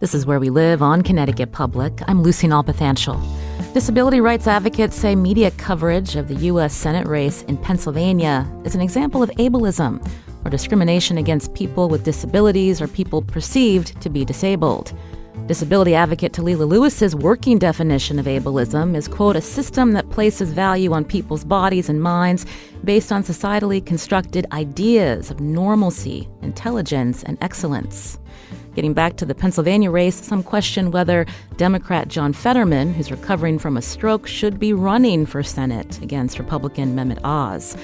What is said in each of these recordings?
This is Where We Live on Connecticut Public. I'm Lucy Nalpathanchel. Disability rights advocates say media coverage of the U.S. Senate race in Pennsylvania is an example of ableism, or discrimination against people with disabilities or people perceived to be disabled. Disability advocate Talila Lewis's working definition of ableism is, quote, a system that places value on people's bodies and minds based on societally constructed ideas of normalcy, intelligence, and excellence. Getting back to the Pennsylvania race, some question whether Democrat John Fetterman, who's recovering from a stroke, should be running for Senate against Republican Mehmet Oz.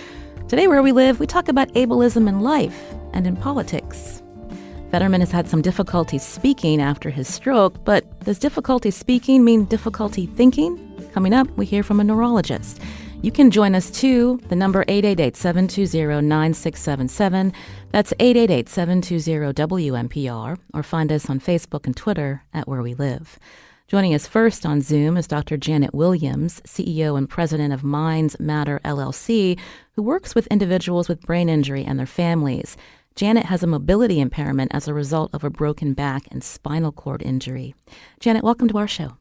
Today, Where We Live, we talk about ableism in life and in politics. Fetterman has had some difficulty speaking after his stroke, but does difficulty speaking mean difficulty thinking? Coming up, we hear from a neurologist. You can join us too. The number 888-720-9677. That's 888-720-WNPR. Or find us on Facebook and Twitter at Where We Live. Joining us first on Zoom is Dr. Janet Williams, CEO and president of Minds Matter LLC, who works with individuals with brain injury and their families. Janet has a mobility impairment as a result of a broken back and spinal cord injury. Janet, welcome to our show.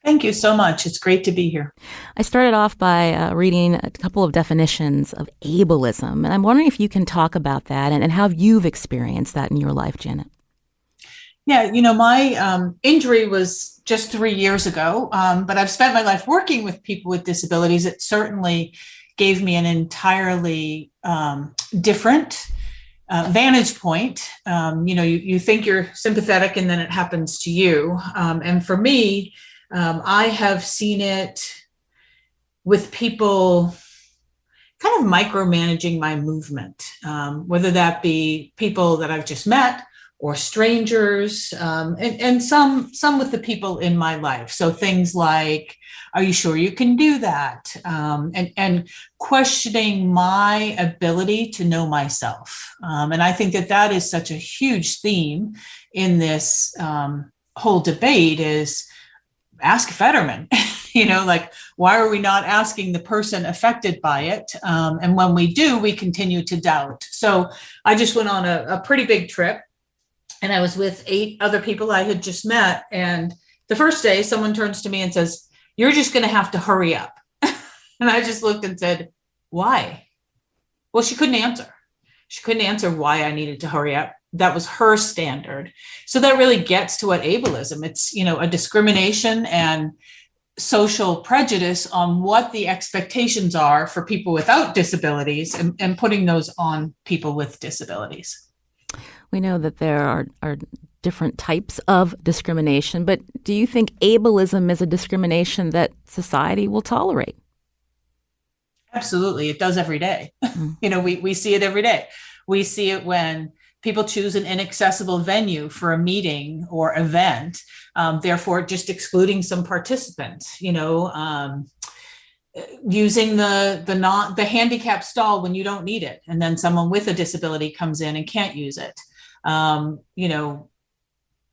Thank you so much. It's great to be here. I started off by reading a couple of definitions of ableism, and I'm wondering if you can talk about that and how you've experienced that in your life, Janet. Yeah, my injury was just 3 years ago, but I've spent my life working with people with disabilities. It certainly gave me an entirely different vantage point. You think you're sympathetic and then it happens to you. And for me, I have seen it with people kind of micromanaging my movement, whether that be people that I've just met or strangers, and some with the people in my life. So things like, are you sure you can do that? And questioning my ability to know myself. And I think that is such a huge theme in this whole debate is, ask Fetterman, why are we not asking the person affected by it? And when we do, we continue to doubt. So I just went on a pretty big trip and I was with 8 other people I had just met. And the first day someone turns to me and says, you're just going to have to hurry up. And I just looked and said, why? Well, she couldn't answer. She couldn't answer why I needed to hurry up. That was her standard. So that really gets to what ableism. It's, a discrimination and social prejudice on what the expectations are for people without disabilities and putting those on people with disabilities. We know that there are different types of discrimination, but do you think ableism is a discrimination that society will tolerate? Absolutely. It does every day. Mm. We see it every day. We see it when people choose an inaccessible venue for a meeting or event, therefore just excluding some participants, using the handicap stall when you don't need it. And then someone with a disability comes in and can't use it.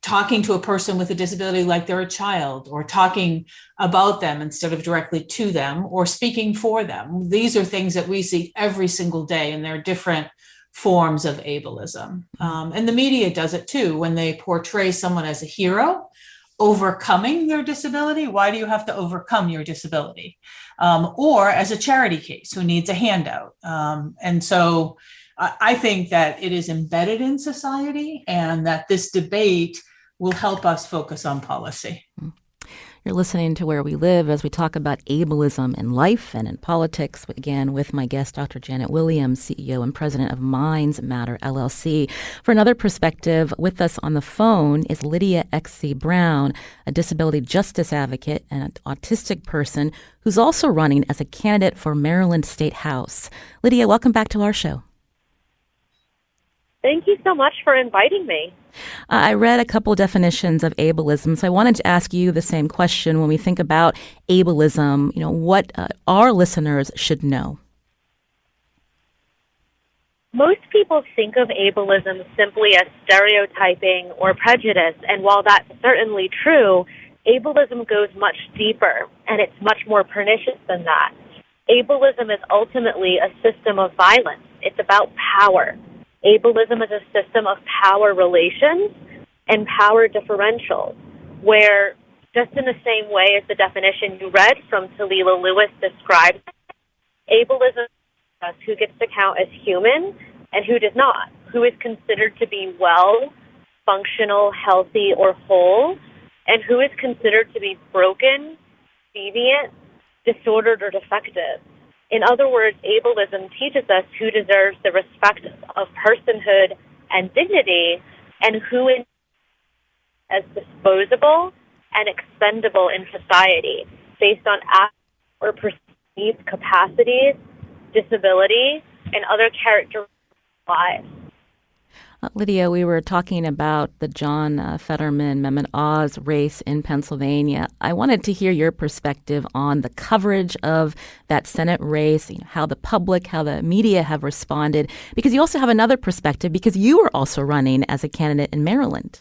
Talking to a person with a disability like they're a child, or talking about them instead of directly to them, or speaking for them. These are things that we see every single day, and they're different forms of ableism. And the media does it too, when they portray someone as a hero, overcoming their disability. Why do you have to overcome your disability? Or as a charity case who needs a handout. And so I think that it is embedded in society, and that this debate will help us focus on policy. You're listening to Where We Live as we talk about ableism in life and in politics, again, with my guest, Dr. Janet Williams, CEO and president of Minds Matter LLC. For another perspective, with us on the phone is Lydia X Brown, a disability justice advocate and an autistic person who's also running as a candidate for Maryland State House. Lydia, welcome back to our show. Thank you so much for inviting me. I read a couple definitions of ableism, so I wanted to ask you the same question when we think about ableism, what our listeners should know. Most people think of ableism simply as stereotyping or prejudice, and while that's certainly true, ableism goes much deeper, and it's much more pernicious than that. Ableism is ultimately a system of violence. It's about power. Ableism is a system of power relations and power differentials, where just in the same way as the definition you read from Talila Lewis describes, ableism is who gets to count as human and who does not, who is considered to be well, functional, healthy, or whole, and who is considered to be broken, deviant, disordered, or defective. In other words, ableism teaches us who deserves the respect of personhood and dignity and who is as disposable and expendable in society based on actual or perceived capacities, disability, and other characteristics of lives. Lydia, we were talking about the John Fetterman, Mehmet Oz race in Pennsylvania. I wanted to hear your perspective on the coverage of that Senate race, how the public, how the media have responded, because you also have another perspective because you were also running as a candidate in Maryland.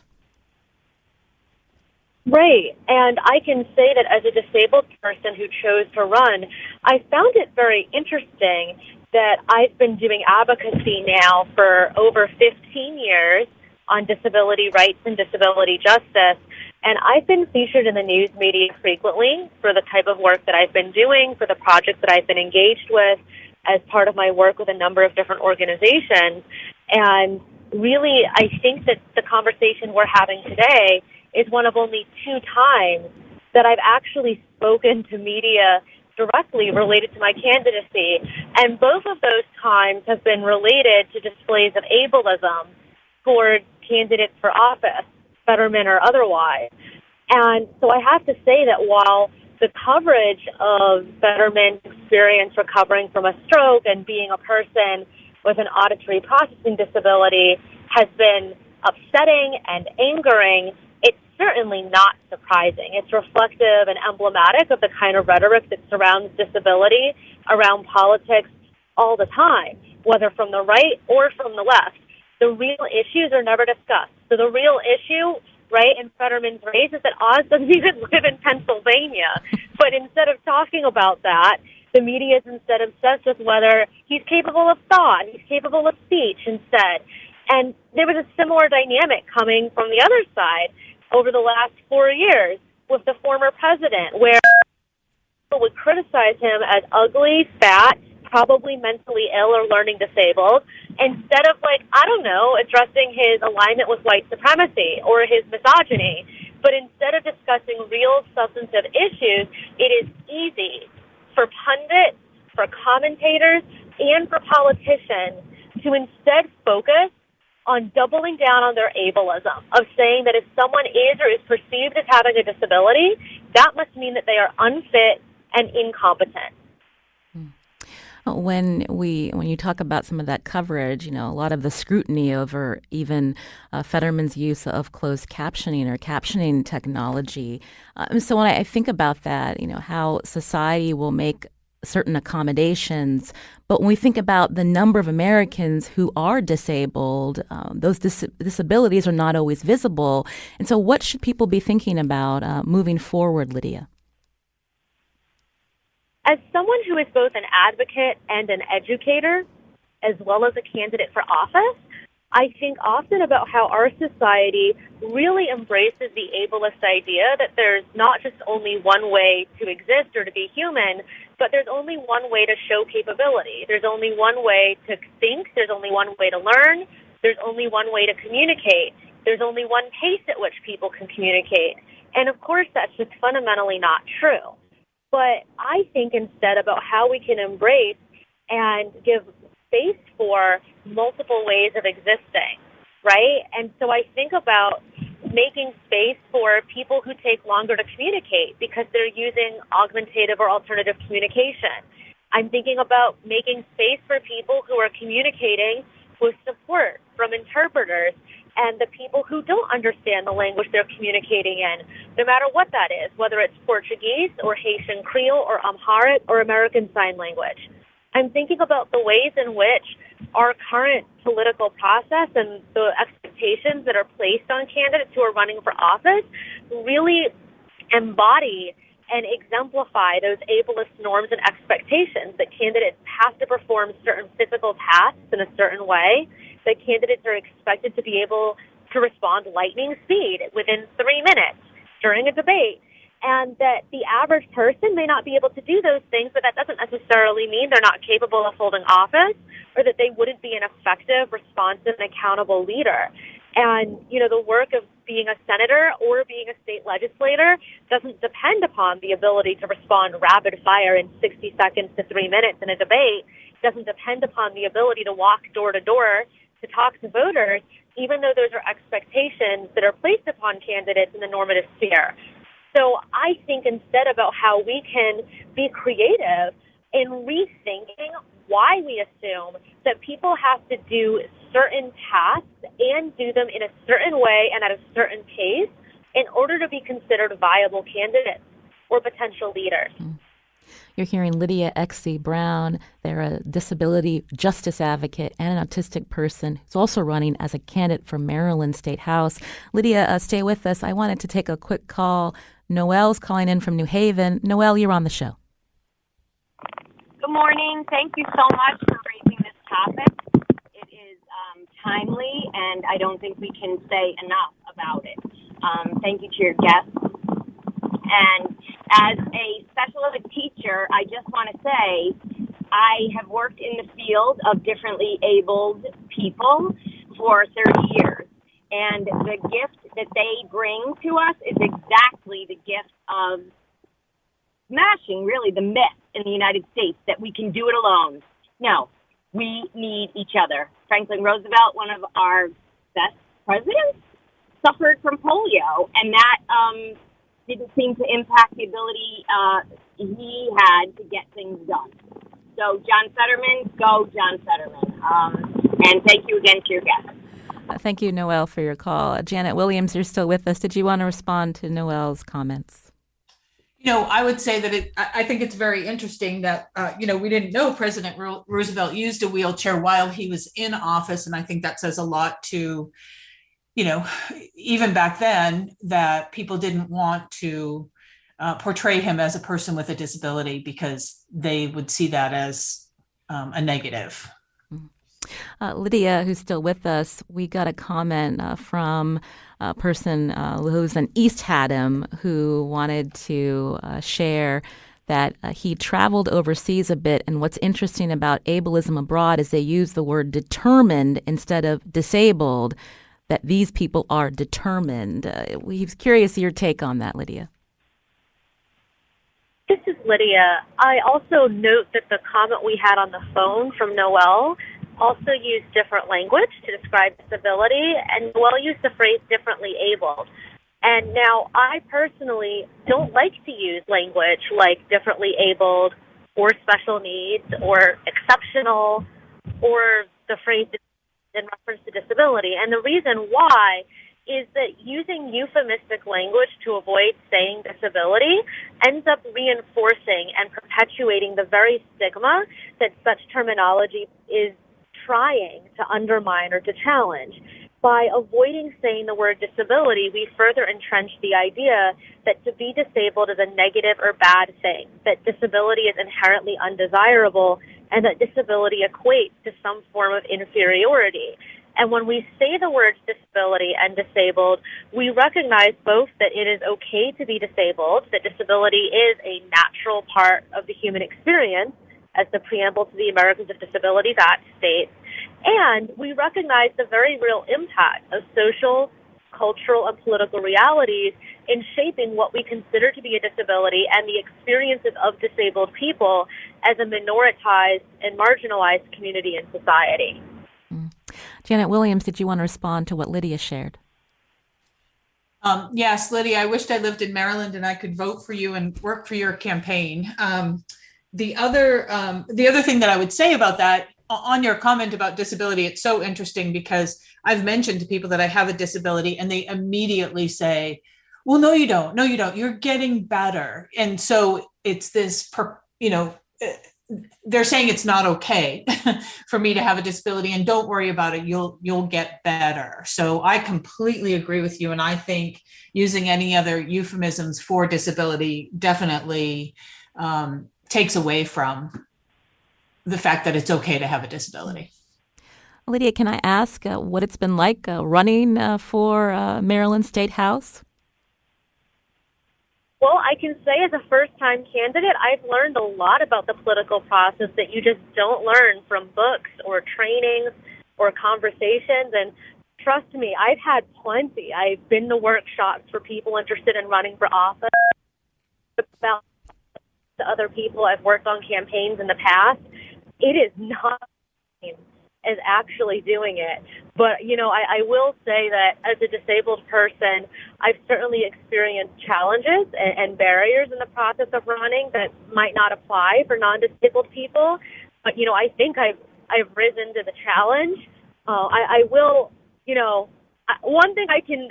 Right. And I can say that as a disabled person who chose to run, I found it very interesting that I've been doing advocacy now for over 15 years on disability rights and disability justice. And I've been featured in the news media frequently for the type of work that I've been doing, for the projects that I've been engaged with as part of my work with a number of different organizations. And really, I think that the conversation we're having today is one of only 2 times that I've actually spoken to media directly related to my candidacy. And both of those times have been related to displays of ableism toward candidates for office, Fetterman or otherwise. And so I have to say that while the coverage of Fetterman's experience recovering from a stroke and being a person with an auditory processing disability has been upsetting and angering, it's certainly not surprising. It's reflective and emblematic of the kind of rhetoric that surrounds disability around politics all the time, whether from the right or from the left. The real issues are never discussed. So the real issue, right, in Fetterman's race is that Oz doesn't even live in Pennsylvania. But instead of talking about that, the media is instead obsessed with whether he's capable of thought, he's capable of speech instead. And there was a similar dynamic coming from the other side over the last 4 years with the former president, where people would criticize him as ugly, fat, probably mentally ill or learning disabled, instead of, addressing his alignment with white supremacy or his misogyny. But instead of discussing real substantive issues, it is easy for pundits, for commentators, and for politicians to instead focus on doubling down on their ableism, of saying that if someone is or is perceived as having a disability, that must mean that they are unfit and incompetent. When you talk about some of that coverage, a lot of the scrutiny over even Fetterman's use of closed captioning or captioning technology. So when I think about that, how society will make certain accommodations. But when we think about the number of Americans who are disabled, those disabilities are not always visible. And so what should people be thinking about moving forward, Lydia? As someone who is both an advocate and an educator, as well as a candidate for office, I think often about how our society really embraces the ableist idea that there's not just only one way to exist or to be human, but there's only one way to show capability. There's only one way to think. There's only one way to learn. There's only one way to communicate. There's only one pace at which people can communicate. And of course, that's just fundamentally not true. But I think instead about how we can embrace and give space for multiple ways of existing, right? And so I think about making space for people who take longer to communicate because they're using augmentative or alternative communication. I'm thinking about making space for people who are communicating with support from interpreters and the people who don't understand the language they're communicating in, no matter what that is, whether it's Portuguese or Haitian Creole or Amharic or American Sign Language. I'm thinking about the ways in which our current political process and the expectations that are placed on candidates who are running for office really embody and exemplify those ableist norms and expectations that candidates have to perform certain physical tasks in a certain way, that candidates are expected to be able to respond lightning speed within 3 minutes during a debate. And that the average person may not be able to do those things, but that doesn't necessarily mean they're not capable of holding office or that they wouldn't be an effective, responsive, and accountable leader. And, the work of being a senator or being a state legislator doesn't depend upon the ability to respond rapid fire in 60 seconds to 3 minutes in a debate. It doesn't depend upon the ability to walk door to door to talk to voters, even though those are expectations that are placed upon candidates in the normative sphere. So I think instead about how we can be creative in rethinking why we assume that people have to do certain tasks and do them in a certain way and at a certain pace in order to be considered viable candidates or potential leaders. You're hearing Lydia X. Brown. They're a disability justice advocate and an autistic person who's also running as a candidate for Maryland State House. Lydia, stay with us. I wanted to take a quick call. Noelle's calling in from New Haven. Noelle, you're on the show. Good morning. Thank you so much for raising this topic. It is timely, and I don't think we can say enough about it. Thank you to your guests. And as a special ed teacher, I just want to say I have worked in the field of differently abled people for 30 years. And the gift that they bring to us is exactly the gift of smashing, really, the myth in the United States that we can do it alone. No, we need each other. Franklin Roosevelt, one of our best presidents, suffered from polio, and that didn't seem to impact the ability he had to get things done. So John Fetterman, go John Fetterman. And thank you again to your guests. Thank you, Noelle, for your call. Janet Williams, you're still with us. Did you want to respond to Noelle's comments? I would say that I think it's very interesting that, we didn't know President Roosevelt used a wheelchair while he was in office. And I think that says a lot to, even back then, that people didn't want to portray him as a person with a disability because they would see that as a negative. Lydia, who's still with us, we got a comment from a person who lives in East Haddam who wanted to share that he traveled overseas a bit. And what's interesting about ableism abroad is they use the word determined instead of disabled, that these people are determined. He's curious your take on that, Lydia. This is Lydia. I also note that the comment we had on the phone from Noelle also used different language to describe disability, and Noelle used the phrase differently abled. And now I personally don't like to use language like differently abled or special needs or exceptional or the phrase in reference to disability. And the reason why is that using euphemistic language to avoid saying disability ends up reinforcing and perpetuating the very stigma that such terminology is trying to undermine or to challenge. By avoiding saying the word disability, we further entrench the idea that to be disabled is a negative or bad thing, that disability is inherently undesirable, and that disability equates to some form of inferiority. And when we say the words disability and disabled, we recognize both that it is okay to be disabled, that disability is a natural part of the human experience, as the preamble to the Americans with Disabilities Act states, and we recognize the very real impact of social, cultural, and political realities in shaping what we consider to be a disability and the experiences of disabled people as a minoritized and marginalized community in society. Janet Williams, did you want to respond to what Lydia shared? Yes, Lydia, I wished I lived in Maryland and I could vote for you and work for your campaign. The other thing that I would say about that, on your comment about disability, it's so interesting because I've mentioned to people that I have a disability and they immediately say, well, no, you don't. No, you don't. You're getting better. And so it's this, they're saying it's not okay for me to have a disability and don't worry about it. You'll get better. So I completely agree with you. And I think using any other euphemisms for disability definitely takes away from the fact that it's okay to have a disability. Lydia, can I ask what it's been like running for Maryland State House? Well, I can say as a first-time candidate, I've learned a lot about the political process that you just don't learn from books or trainings or conversations. And trust me, I've had plenty. I've been to workshops for people interested in running for office, about to other people. I've worked on campaigns in the past. It is not as actually doing it. But, I will say that as a disabled person, I've certainly experienced challenges and barriers in the process of running that might not apply for non-disabled people. But, I think I've risen to the challenge. I will, one thing I can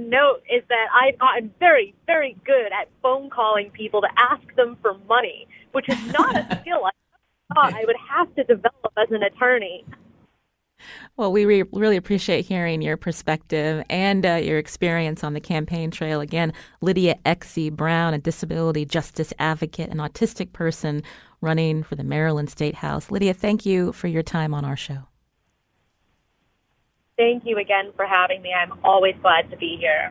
note is that I've gotten very, very good at phone calling people to ask them for money, which is not a skill I thought I would have to develop as an attorney. Well, we really appreciate hearing your perspective and your experience on the campaign trail. Again, Lydia X. Brown, a disability justice advocate and autistic person running for the Maryland State House. Lydia, thank you for your time on our show. Thank you again for having me. I'm always glad to be here.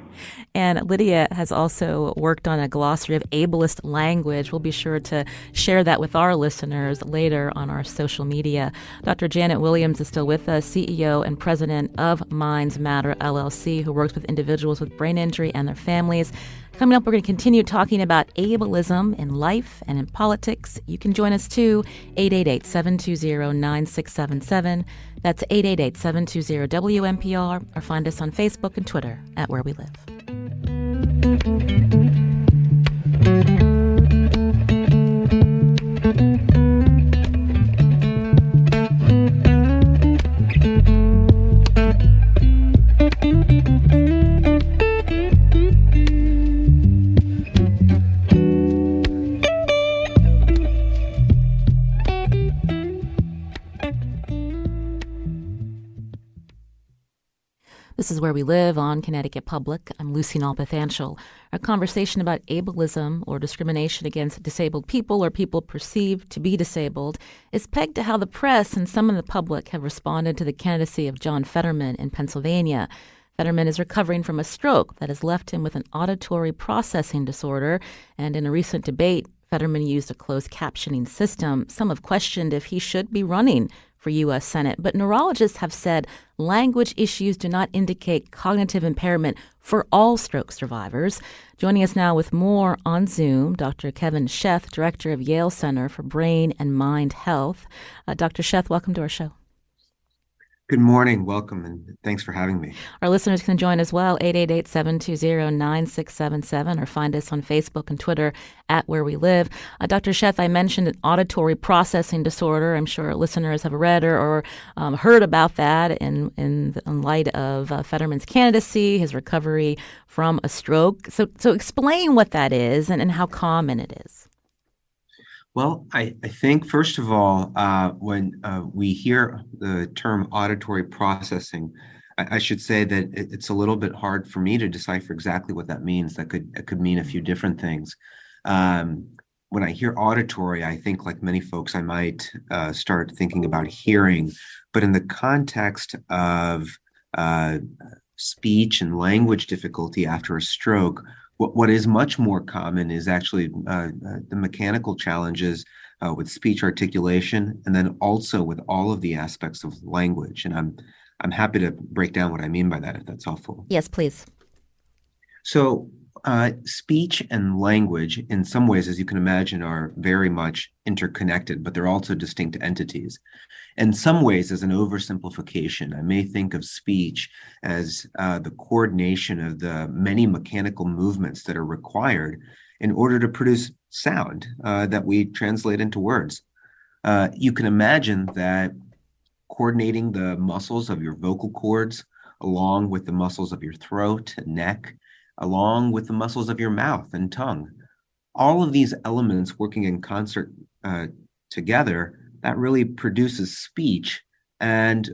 And Lydia has also worked on a glossary of ableist language. We'll be sure to share that with our listeners later on our social media. Dr. Janet Williams is still with us, CEO and president of Minds Matter, LLC, who works with individuals with brain injury and their families. Coming up, we're going to continue talking about ableism in life and in politics. You can join us too, 888-720-9677. That's 888-720-WNPR, or find us on Facebook and Twitter at Where We Live. This is Where We Live on Connecticut Public. I'm Lucy Nalpathanchel. Our conversation about ableism, or discrimination against disabled people or people perceived to be disabled, is pegged to how the press and some in the public have responded to the candidacy of John Fetterman in Pennsylvania. Fetterman is recovering from a stroke that has left him with an auditory processing disorder, and in a recent debate, Fetterman used a closed captioning system. Some have questioned if he should be running for U.S. Senate, but neurologists have said language issues do not indicate cognitive impairment for all stroke survivors. Joining us now with more on Zoom, Dr. Kevin Sheth, director of Yale Center for Brain and Mind Health. Dr. Sheth, welcome to our show. Good morning. Welcome, and thanks for having me. Our listeners can join as well, 888-720-9677, or find us on Facebook and Twitter at Where We Live. Dr. Sheth, I mentioned an auditory processing disorder. I'm sure listeners have read or heard about that in light of Fetterman's candidacy, his recovery from a stroke. So explain what that is and how common it is. Well, I think, first of all, when we hear the term auditory processing, I should say that it's a little bit hard for me to decipher exactly what that means. It could mean a few different things. When I hear auditory, I think, like many folks, I might start thinking about hearing. But in the context of speech and language difficulty after a stroke, what is much more common is actually the mechanical challenges with speech articulation, and then also with all of the aspects of language. And I'm happy to break down what I mean by that, if that's helpful. Yes, please. So speech and language, in some ways, as you can imagine, are very much interconnected, but they're also distinct entities. In some ways, as an oversimplification, I may think of speech as the coordination of the many mechanical movements that are required in order to produce sound that we translate into words. You can imagine that coordinating the muscles of your vocal cords along with the muscles of your throat and neck, along with the muscles of your mouth and tongue, all of these elements working in concert together, that really produces speech. And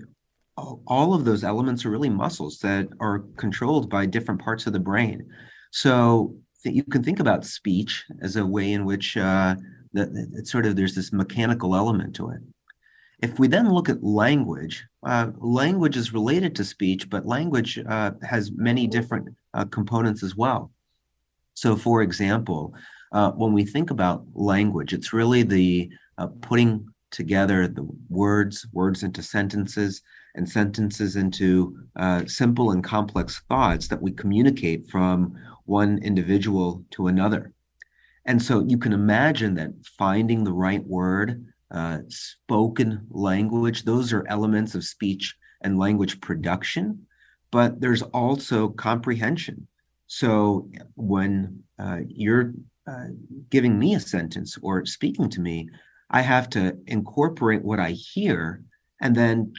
all of those elements are really muscles that are controlled by different parts of the brain. So you can think about speech as a way in which there's this mechanical element to it. If we then look at language, language is related to speech, but language has many different components as well. So, for example, when we think about language, it's really the putting together the words into sentences, and sentences into simple and complex thoughts that we communicate from one individual to another. And so you can imagine that finding the right word, spoken language, those are elements of speech and language production, but there's also comprehension. So when you're giving me a sentence or speaking to me, I have to incorporate what I hear and then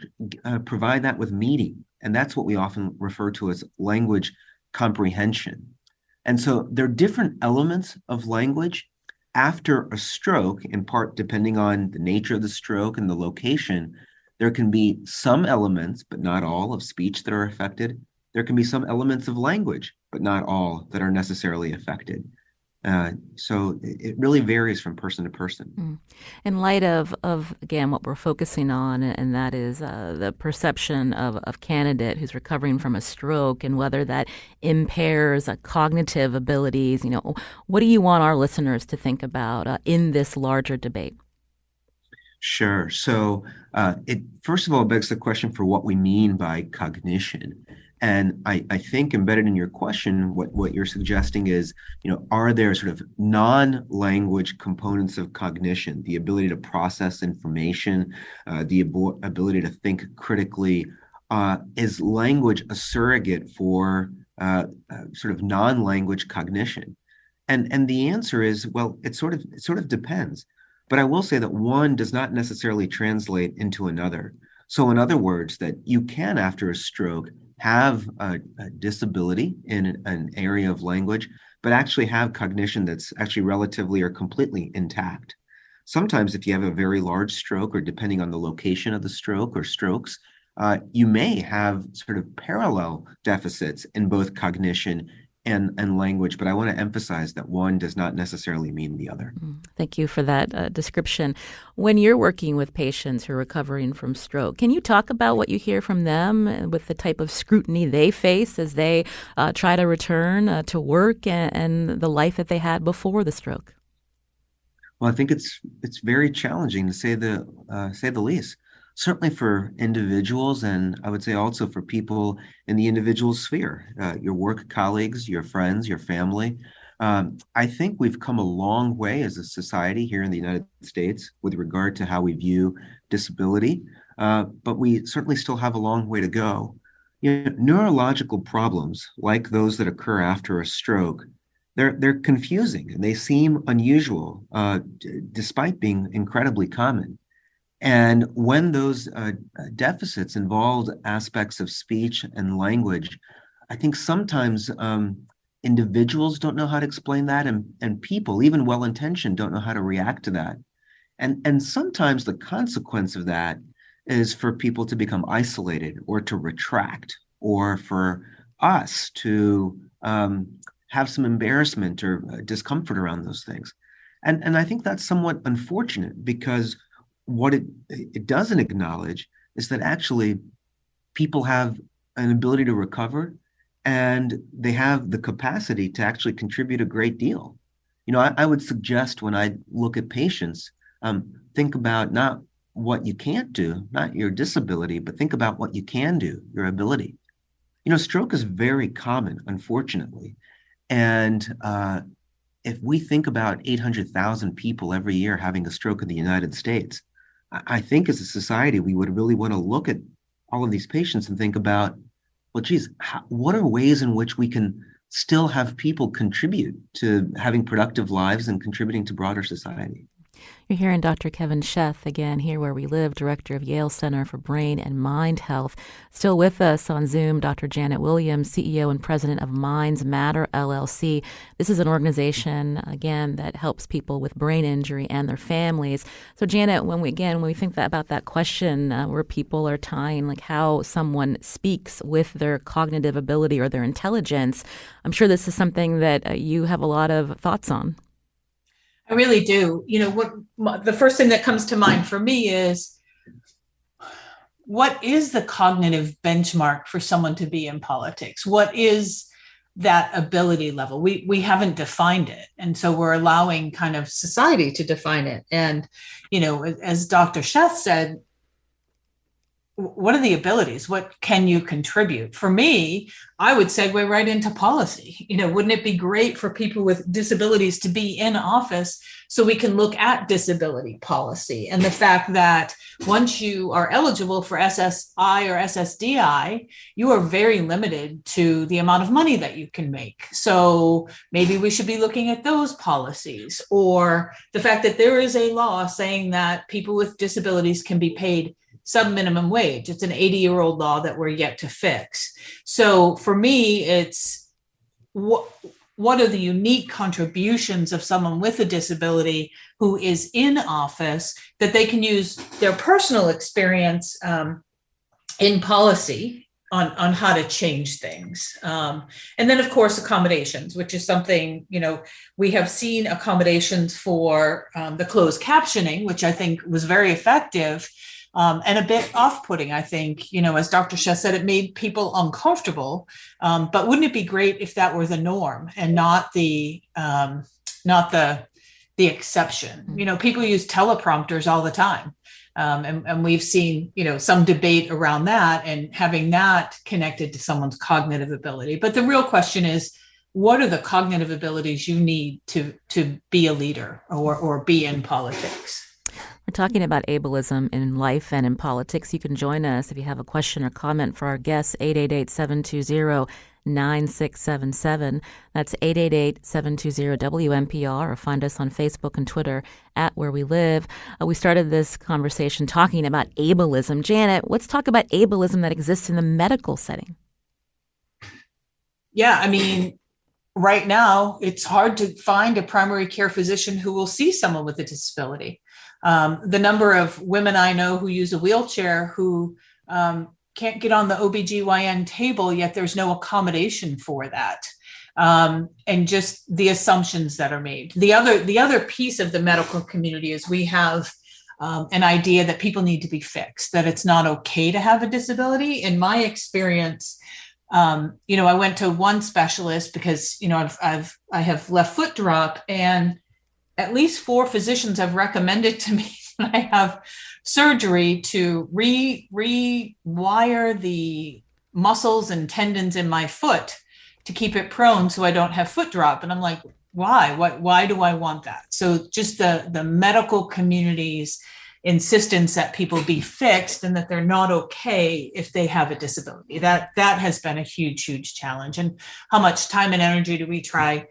provide that with meaning. And that's what we often refer to as language comprehension. And so there are different elements of language. After a stroke, in part depending on the nature of the stroke and the location, there can be some elements, but not all, of speech that are affected. There can be some elements of language, but not all, that are necessarily affected. So it really varies from person to person. In light of again, what we're focusing on, and that is the perception of candidate who's recovering from a stroke and whether that impairs cognitive abilities, what do you want our listeners to think about in this larger debate? Sure. So it first of all begs the question for what we mean by cognition. And I think embedded in your question, what you're suggesting is, are there sort of non-language components of cognition, the ability to process information, the ability to think critically? Is language a surrogate for sort of non-language cognition? And the answer is, well, it sort of depends. But I will say that one does not necessarily translate into another. So in other words, that you can, after a stroke, have a disability in an area of language, but actually have cognition that's actually relatively or completely intact. Sometimes if you have a very large stroke, or depending on the location of the stroke or strokes, you may have sort of parallel deficits in both cognition and language, but I want to emphasize that one does not necessarily mean the other. Thank you for that description. When you're working with patients who are recovering from stroke, can you talk about what you hear from them with the type of scrutiny they face as they try to return to work and the life that they had before the stroke? Well, I think it's very challenging, to say the least. Certainly for individuals, and I would say also for people in the individual sphere, your work colleagues, your friends, your family. I think we've come a long way as a society here in the United States with regard to how we view disability, but we certainly still have a long way to go. Neurological problems like those that occur after a stroke, they're confusing and they seem unusual, despite being incredibly common. And when those deficits involve aspects of speech and language, I think sometimes individuals don't know how to explain that, and people, even well-intentioned, don't know how to react to that. And sometimes the consequence of that is for people to become isolated or to retract, or for us to have some embarrassment or discomfort around those things. And I think that's somewhat unfortunate, because what it doesn't acknowledge is that actually people have an ability to recover, and they have the capacity to actually contribute a great deal. I would suggest, when I look at patients, think about not what you can't do, not your disability, but think about what you can do, your ability. Stroke is very common, unfortunately. And if we think about 800,000 people every year having a stroke in the United States, I think as a society, we would really want to look at all of these patients and think about, well, geez, what are ways in which we can still have people contribute to having productive lives and contributing to broader society? You're hearing Dr. Kevin Sheth, again, Here Where We Live, director of Yale Center for Brain and Mind Health. Still with us on Zoom, Dr. Janet Williams, CEO and president of Minds Matter, LLC. This is an organization, again, that helps people with brain injury and their families. So, Janet, when we think about that question where people are tying like how someone speaks with their cognitive ability or their intelligence, I'm sure this is something that you have a lot of thoughts on. I really do. The first thing that comes to mind for me is what is the cognitive benchmark for someone to be in politics? What is that ability level? We haven't defined it. And so we're allowing kind of society to define it. And, as Dr. Sheth said, what are the abilities? What can you contribute? For me, I would segue right into policy. Wouldn't it be great for people with disabilities to be in office so we can look at disability policy and the fact that once you are eligible for SSI or SSDI, you are very limited to the amount of money that you can make. So maybe we should be looking at those policies, or the fact that there is a law saying that people with disabilities can be paid sub-minimum wage. It's an 80-year-old law that we're yet to fix. So for me, it's what are the unique contributions of someone with a disability who is in office that they can use their personal experience in policy on how to change things. And then, of course, accommodations, which is something, we have seen accommodations for the closed captioning, which I think was very effective. And a bit off-putting, I think, as Dr. Sheth said, it made people uncomfortable. But wouldn't it be great if that were the norm and not the exception? People use teleprompters all the time. And we've seen, some debate around that and having that connected to someone's cognitive ability. But the real question is, what are the cognitive abilities you need to be a leader or be in politics? We're talking about ableism in life and in politics. You can join us if you have a question or comment for our guests, 888-720-9677. That's 888-720-WNPR, or find us on Facebook and Twitter at Where We Live. We started this conversation talking about ableism. Janet, let's talk about ableism that exists in the medical setting. Yeah, right now, it's hard to find a primary care physician who will see someone with a disability. The number of women I know who use a wheelchair who can't get on the OBGYN table, yet there's no accommodation for that. And just the assumptions that are made. The other piece of the medical community is we have an idea that people need to be fixed, that it's not okay to have a disability. In my experience, I went to one specialist because, I have left foot drop, and at least 4 physicians have recommended to me that I have surgery to rewire the muscles and tendons in my foot to keep it prone so I don't have foot drop. And I'm like, why? Why do I want that? So just the medical community's insistence that people be fixed and that they're not okay if they have a disability. That has been a huge, huge challenge. And how much time and energy do we try,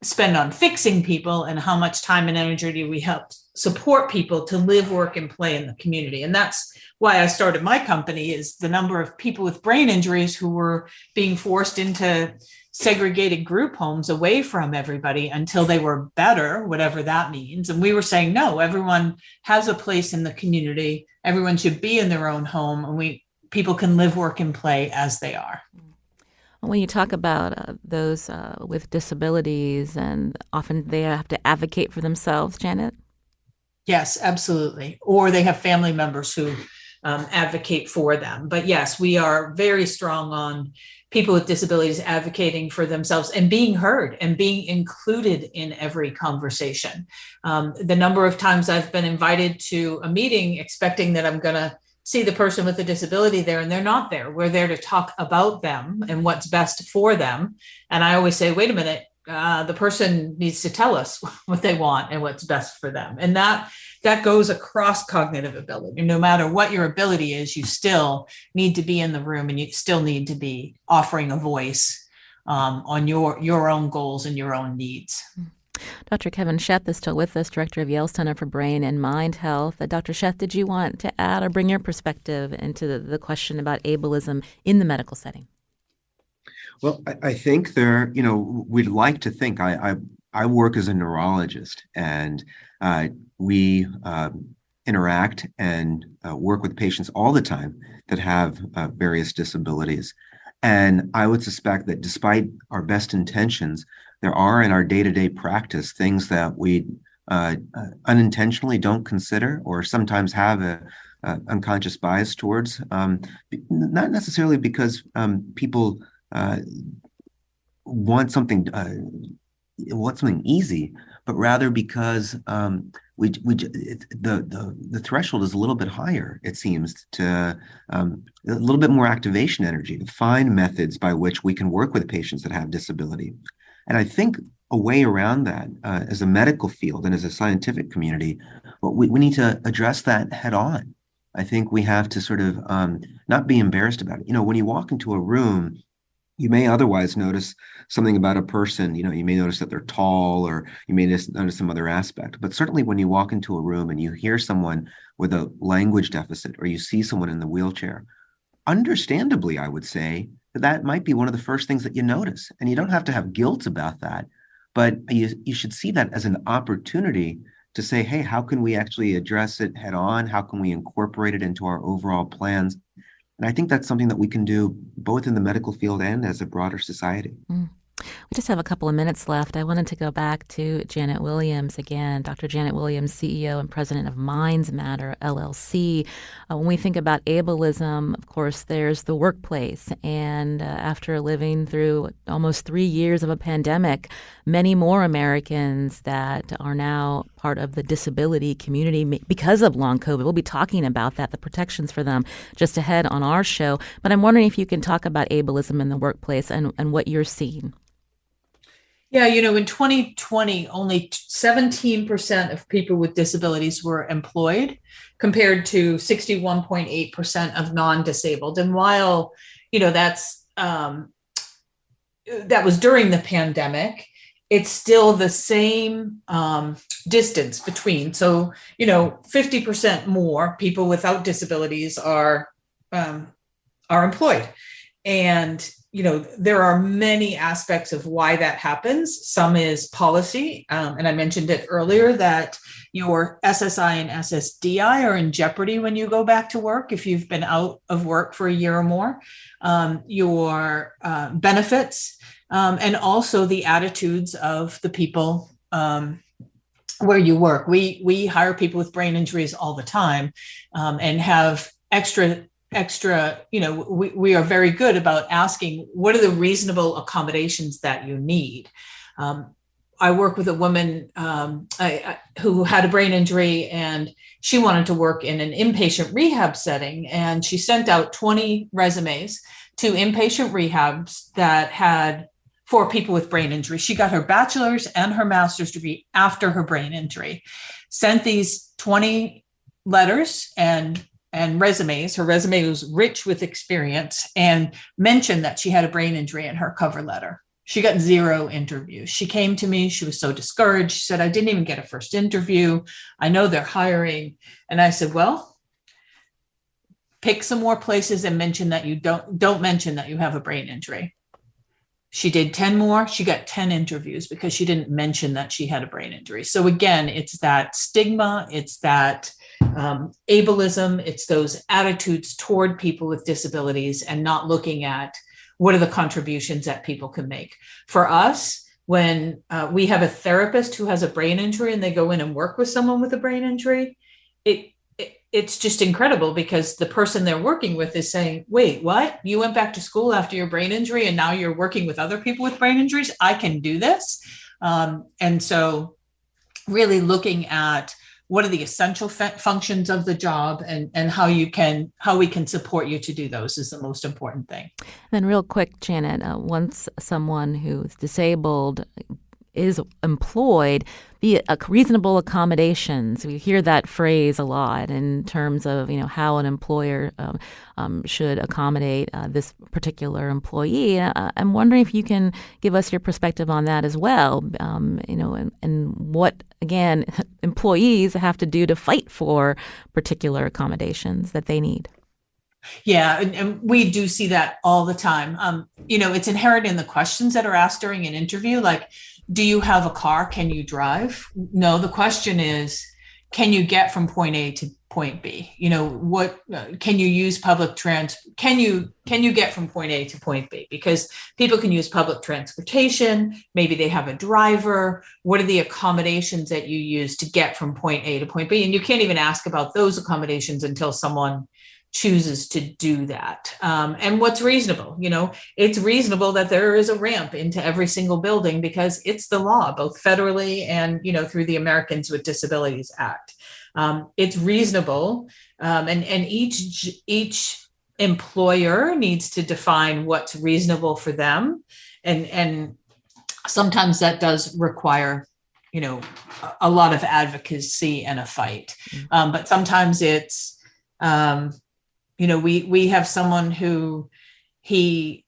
spend on fixing people, and how much time and energy do we help support people to live, work, and play in the community? And that's why I started my company, is the number of people with brain injuries who were being forced into segregated group homes away from everybody until they were better, whatever that means. And we were saying, no, everyone has a place in the community. Everyone should be in their own home, and people can live, work, and play as they are. When you talk about those with disabilities, and often they have to advocate for themselves, Janet? Yes, absolutely. Or they have family members who advocate for them. But yes, we are very strong on people with disabilities advocating for themselves and being heard and being included in every conversation. The number of times I've been invited to a meeting expecting that I'm going to see the person with a disability there, and they're not there. We're there to talk about them and what's best for them. And I always say, wait a minute, the person needs to tell us what they want and what's best for them. And that goes across cognitive ability. No matter what your ability is, you still need to be in the room, and you still need to be offering a voice on your own goals and your own needs. Dr. Kevin Sheth is still with us, Director of Yale Center for Brain and Mind Health. Dr. Sheth, did you want to add or bring your perspective into the question about ableism in the medical setting? Well, I think we'd like to think, I work as a neurologist, and we interact and work with patients all the time that have various disabilities. And I would suspect that despite our best intentions, there are in our day-to-day practice things that we unintentionally don't consider, or sometimes have unconscious bias towards, not necessarily because people want something easy, but rather because the threshold is a little bit higher. It seems to a little bit more activation energy to find methods by which we can work with patients that have disability. And I think a way around that, as a medical field and as a scientific community, we need to address that head on. I think we have to sort of not be embarrassed about it. When you walk into a room, you may otherwise notice something about a person. You may notice that they're tall, or you may notice some other aspect. But certainly when you walk into a room and you hear someone with a language deficit, or you see someone in the wheelchair, understandably, I would say that might be one of the first things that you notice. And you don't have to have guilt about that, but you should see that as an opportunity to say, hey, how can we actually address it head on? How can we incorporate it into our overall plans? And I think that's something that we can do both in the medical field and as a broader society. We just have a couple of minutes left. I wanted to go back to Janet Williams again, Dr. Janet Williams, CEO and president of Minds Matter, LLC. When we think about ableism, of course, there's the workplace. And after living through almost 3 years of a pandemic, many more Americans that are now part of the disability community because of long COVID. We'll be talking about that, the protections for them, just ahead on our show. But I'm wondering if you can talk about ableism in the workplace and what you're seeing. Yeah, in 2020, only 17% of people with disabilities were employed, compared to 61.8% of non-disabled. And while, that was during the pandemic, it's still the same distance between. So, 50% more people without disabilities are employed. And there are many aspects of why that happens. Some is policy. And I mentioned it earlier that your SSI and SSDI are in jeopardy when you go back to work if you've been out of work for a year or more. Your benefits, and also the attitudes of the people where you work. We hire people with brain injuries all the time, and have extra, we are very good about asking, what are the reasonable accommodations that you need? I work with a woman who had a brain injury, and she wanted to work in an inpatient rehab setting. And she sent out 20 resumes to inpatient rehabs that had for people with brain injury. She got her bachelor's and her master's degree after her brain injury, sent these 20 letters and resumes. Her resume was rich with experience, and mentioned that she had a brain injury in her cover letter. She got 0 interviews. She came to me. She was so discouraged. She said, I didn't even get a first interview. I know they're hiring. And I said, well, pick some more places and mention that you don't mention that you have a brain injury. She did 10 more. She got 10 interviews because she didn't mention that she had a brain injury. So again, it's that stigma, it's that ableism, it's those attitudes toward people with disabilities, and not looking at what are the contributions that people can make. For us, when we have a therapist who has a brain injury and they go in and work with someone with a brain injury, it's just incredible, because the person they're working with is saying, wait, what? You went back to school after your brain injury and now you're working with other people with brain injuries? I can do this. And so really looking at what are the essential functions of the job, and how we can support you to do those is the most important thing. Then real quick, Janet, once someone who's disabled is employed, the reasonable accommodations. We hear that phrase a lot in terms of how an employer should accommodate this particular employee. I'm wondering if you can give us your perspective on that as well. And what again employees have to do to fight for particular accommodations that they need. Yeah, and we do see that all the time. It's inherent in the questions that are asked during an interview, like, do you have a car? Can you drive? No, the question is, can you get from point A to point B? What can you use can you get from point A to point B? Because people can use public transportation. Maybe they have a driver. What are the accommodations that you use to get from point A to point B? And you can't even ask about those accommodations until someone chooses to do that. And what's reasonable? It's reasonable that there is a ramp into every single building because it's the law, both federally and, through the Americans with Disabilities Act. It's reasonable. And each employer needs to define what's reasonable for them. And sometimes that does require, a lot of advocacy and a fight. But sometimes it's, we have someone who he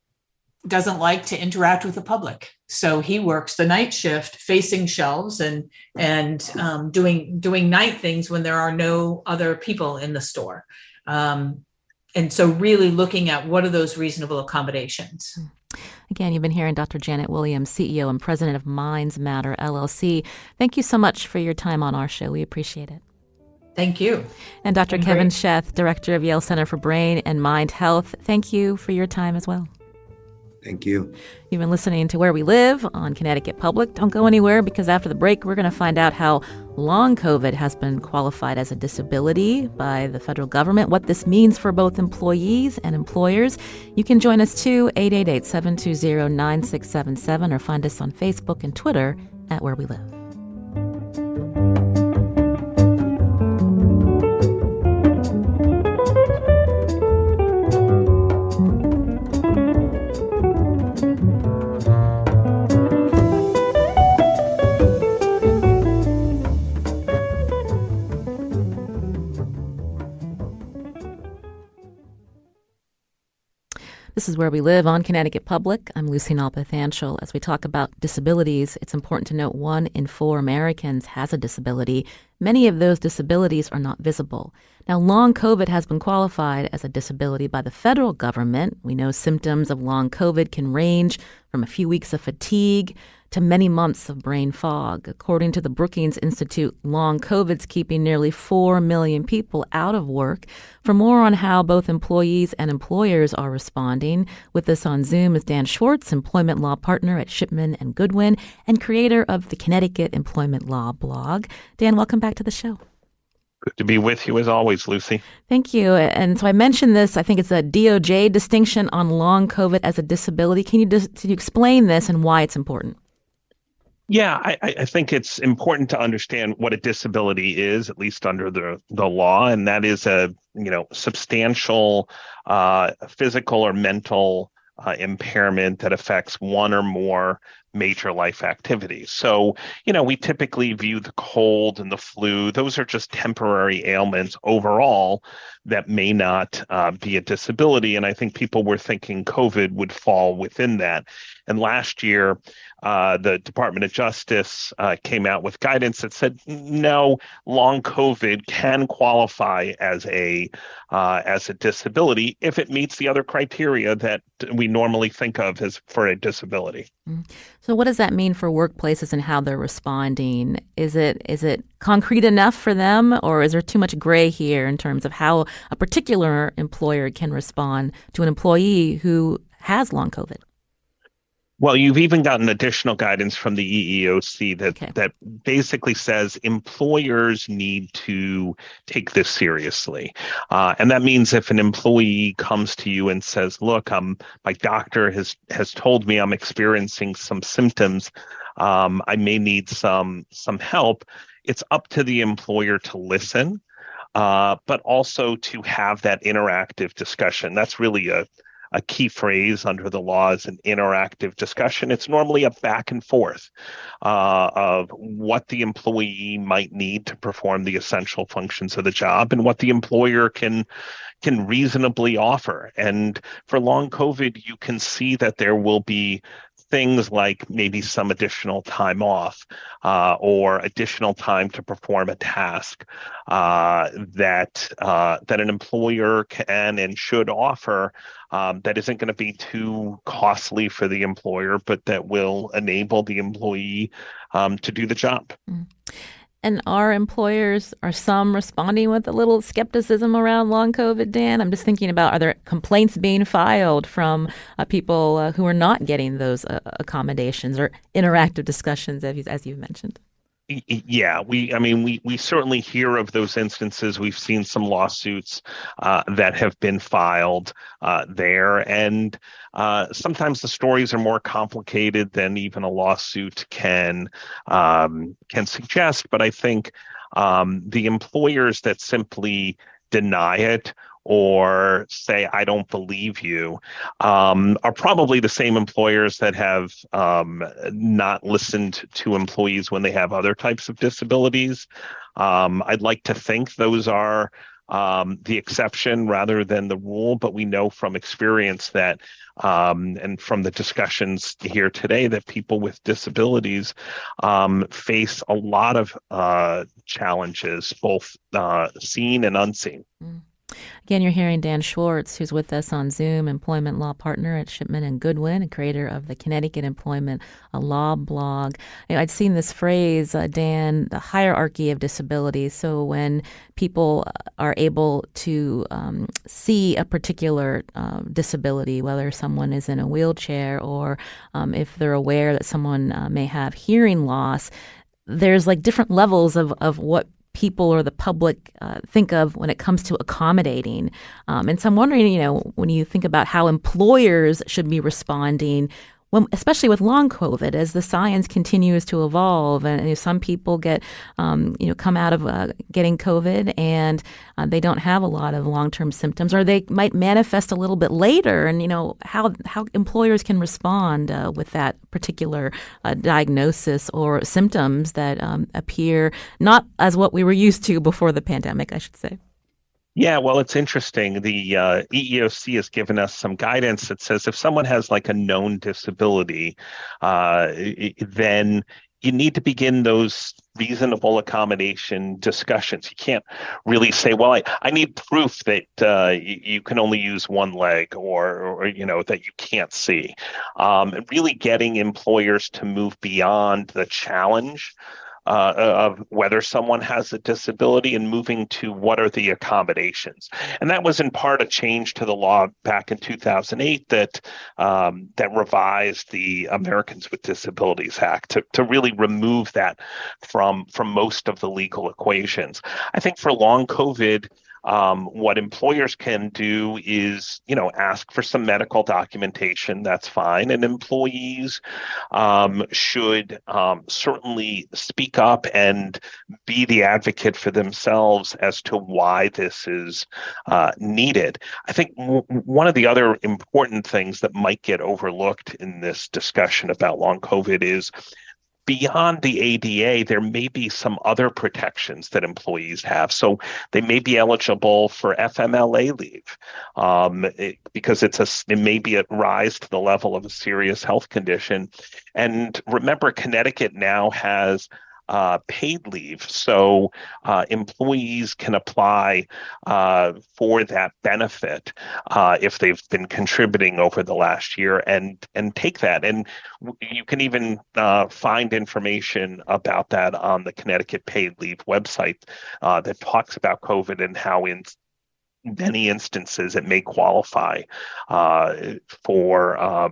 doesn't like to interact with the public. So he works the night shift facing shelves and doing night things when there are no other people in the store. And so really looking at what are those reasonable accommodations. Again, you've been hearing Dr. Janet Williams, CEO and president of Minds Matter, LLC. Thank you so much for your time on our show. We appreciate it. Thank you. And Dr. Kevin Sheth, director of Yale Center for Brain and Mind Health. Thank you for your time as well. Thank you. You've been listening to Where We Live on Connecticut Public. Don't go anywhere because after the break, we're going to find out how long COVID has been qualified as a disability by the federal government, what this means for both employees and employers. You can join us too, 888-720-9677, or find us on Facebook and Twitter at Where We Live. This is Where We Live on Connecticut Public. I'm Lucy Nalpathanchel. As we talk about disabilities, it's important to note 1 in 4 Americans has a disability. Many of those disabilities are not visible. Now, long COVID has been qualified as a disability by the federal government. We know symptoms of long COVID can range from a few weeks of fatigue to many months of brain fog. According to the Brookings Institute, long COVID's keeping nearly 4 million people out of work. For more on how both employees and employers are responding, with us on Zoom is Dan Schwartz, employment law partner at Shipman and Goodwin and creator of the Connecticut Employment Law blog. Dan, welcome back to the show. Good to be with you as always, Lucy. Thank you. And so I mentioned this, I think it's a DOJ distinction on long COVID as a disability. Can you explain this and why it's important? Yeah, I think it's important to understand what a disability is, at least under the law, and that is a substantial physical or mental impairment that affects one or more major life activities. So, we typically view the cold and the flu, those are just temporary ailments overall that may not be a disability. And I think people were thinking COVID would fall within that. And last year, the Department of Justice came out with guidance that said, no, long COVID can qualify as a disability if it meets the other criteria that we normally think of as for a disability. So what does that mean for workplaces and how they're responding? Is it concrete enough for them, or is there too much gray here in terms of how a particular employer can respond to an employee who has long COVID? Well, you've even gotten additional guidance from the EEOC that basically says employers need to take this seriously. And that means if an employee comes to you and says, look, my doctor has told me I'm experiencing some symptoms, I may need some help, it's up to the employer to listen, but also to have that interactive discussion. That's really a key phrase under the law is an interactive discussion. It's normally a back and forth of what the employee might need to perform the essential functions of the job and what the employer can reasonably offer. And for long COVID, you can see that there will be things like maybe some additional time off or additional time to perform a task that an employer can and should offer that isn't going to be too costly for the employer, but that will enable the employee to do the job. And are some responding with a little skepticism around long COVID, Dan? I'm just thinking about, are there complaints being filed from people who are not getting those accommodations or interactive discussions, as you've mentioned? Yeah, we certainly hear of those instances. We've seen some lawsuits that have been filed there, and sometimes the stories are more complicated than even a lawsuit can suggest. But I think the employers that simply deny it or say, I don't believe you, are probably the same employers that have not listened to employees when they have other types of disabilities. I'd like to think those are the exception rather than the rule, but we know from experience that and from the discussions here today that people with disabilities face a lot of challenges, both seen and unseen. Mm. Again, you're hearing Dan Schwartz, who's with us on Zoom, employment law partner at Shipman and Goodwin, and creator of the Connecticut Employment Law blog. I'd seen this phrase, Dan, the hierarchy of disabilities. So when people are able to see a particular disability, whether someone is in a wheelchair or if they're aware that someone may have hearing loss, there's like different levels of what people or the public think of when it comes to accommodating. And so I'm wondering, when you think about how employers should be responding, especially with long COVID, as the science continues to evolve, and some people get, come out of getting COVID and they don't have a lot of long-term symptoms, or they might manifest a little bit later, and how employers can respond with that particular diagnosis or symptoms that appear not as what we were used to before the pandemic, I should say. Yeah, well, it's interesting. The EEOC has given us some guidance that says if someone has like a known disability, then you need to begin those reasonable accommodation discussions. You can't really say, well, I need proof that you can only use one leg or that you can't see. Really getting employers to move beyond the challenge of whether someone has a disability and moving to what are the accommodations. And that was in part a change to the law back in 2008 that revised the Americans with Disabilities Act to really remove that from most of the legal equations. I think for long COVID, what employers can do is, ask for some medical documentation. That's fine. And employees should certainly speak up and be the advocate for themselves as to why this is needed. I think one of the other important things that might get overlooked in this discussion about long COVID is beyond the ADA, there may be some other protections that employees have. So they may be eligible for FMLA leave because it may be a rise to the level of a serious health condition. And remember, Connecticut now has paid leave. So employees can apply for that benefit if they've been contributing over the last year and take that. And you can even find information about that on the Connecticut Paid Leave website that talks about COVID and how in many instances it may qualify for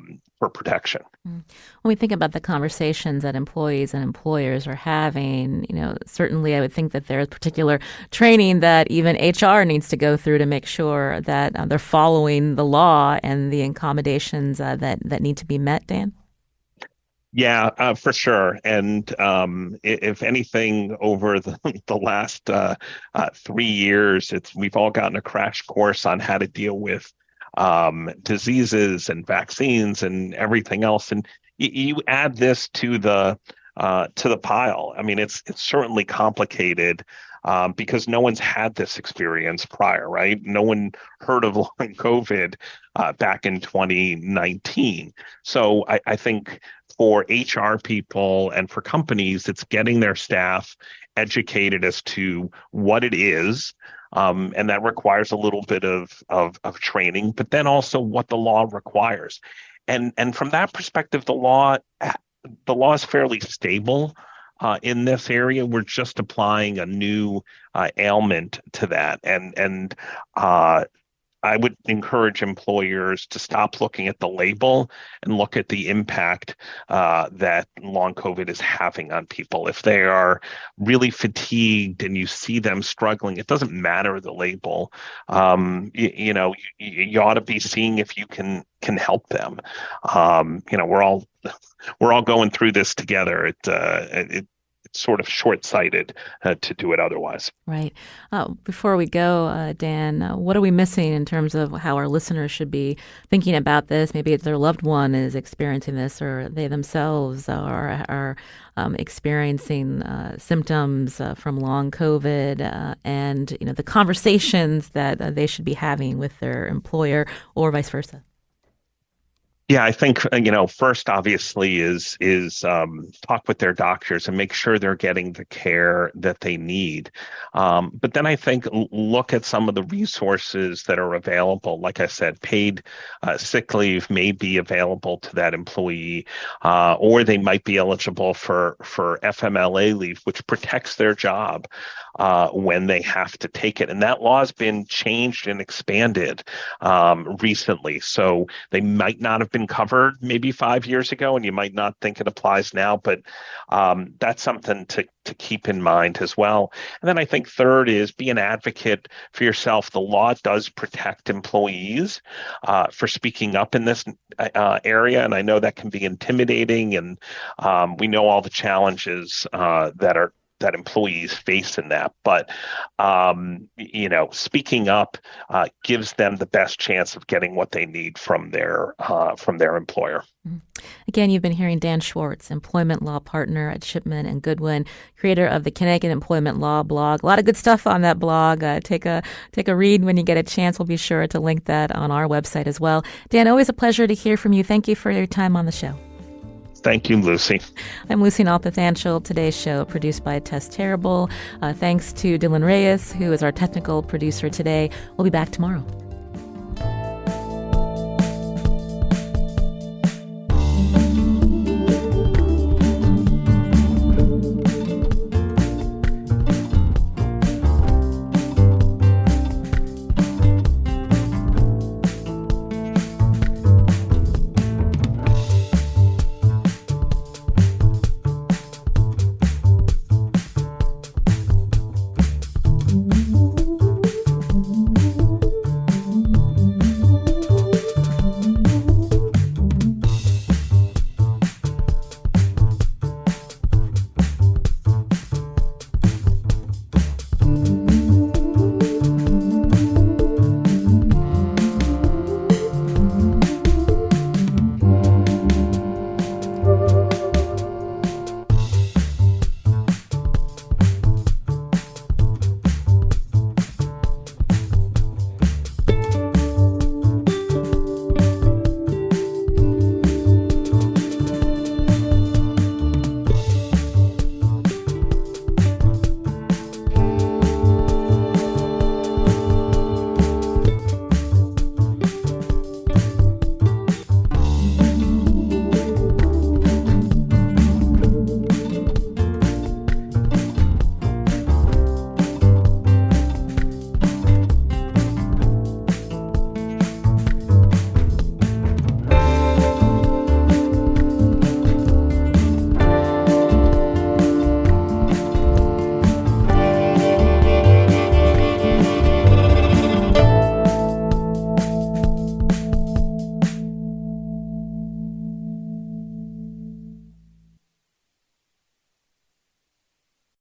protection. When we think about the conversations that employees and employers are having, certainly I would think that there's particular training that even HR needs to go through to make sure that they're following the law and the accommodations that need to be met, Dan? Yeah, for sure. And if anything, over the last 3 years, we've all gotten a crash course on how to deal with diseases and vaccines and everything else. And you add this to the pile. I mean, it's certainly complicated because no one's had this experience prior, right? No one heard of long COVID back in 2019. So I think for HR people and for companies, it's getting their staff educated as to what it is. And that requires a little bit of training, but then also what the law requires. And from that perspective, the law is fairly stable. in this area. We're just applying a new ailment to that. And I would encourage employers to stop looking at the label and look at the impact that long COVID is having on people. If they are really fatigued and you see them struggling, it doesn't matter the label. You ought to be seeing if you can help them. We're all going through this together. It's sort of short-sighted to do it otherwise. Right. Before we go, Dan, what are we missing in terms of how our listeners should be thinking about this? Maybe it's their loved one is experiencing this, or they themselves are experiencing symptoms from long COVID, and the conversations that they should be having with their employer, or vice versa. Yeah, I think, first obviously is talk with their doctors and make sure they're getting the care that they need. But then I think look at some of the resources that are available. Like I said, paid sick leave may be available to that employee, or they might be eligible for FMLA leave, which protects their job when they have to take it. And that law has been changed and expanded recently. So they might not have been covered maybe 5 years ago, and you might not think it applies now, but that's something to keep in mind as well. And then I think third is be an advocate for yourself. The law does protect employees for speaking up in this area, and I know that can be intimidating, and we know all the challenges that employees face in that. But, speaking up gives them the best chance of getting what they need from their employer. Again, you've been hearing Dan Schwartz, employment law partner at Shipman and Goodwin, creator of the Connecticut Employment Law blog. A lot of good stuff on that blog. Take a read when you get a chance. We'll be sure to link that on our website as well. Dan, always a pleasure to hear from you. Thank you for your time on the show. Thank you, Lucy. I'm Lucy Nalpathanchil. Today's show produced by Tess Terrible. Thanks to Dylan Reyes, who is our technical producer today. We'll be back tomorrow.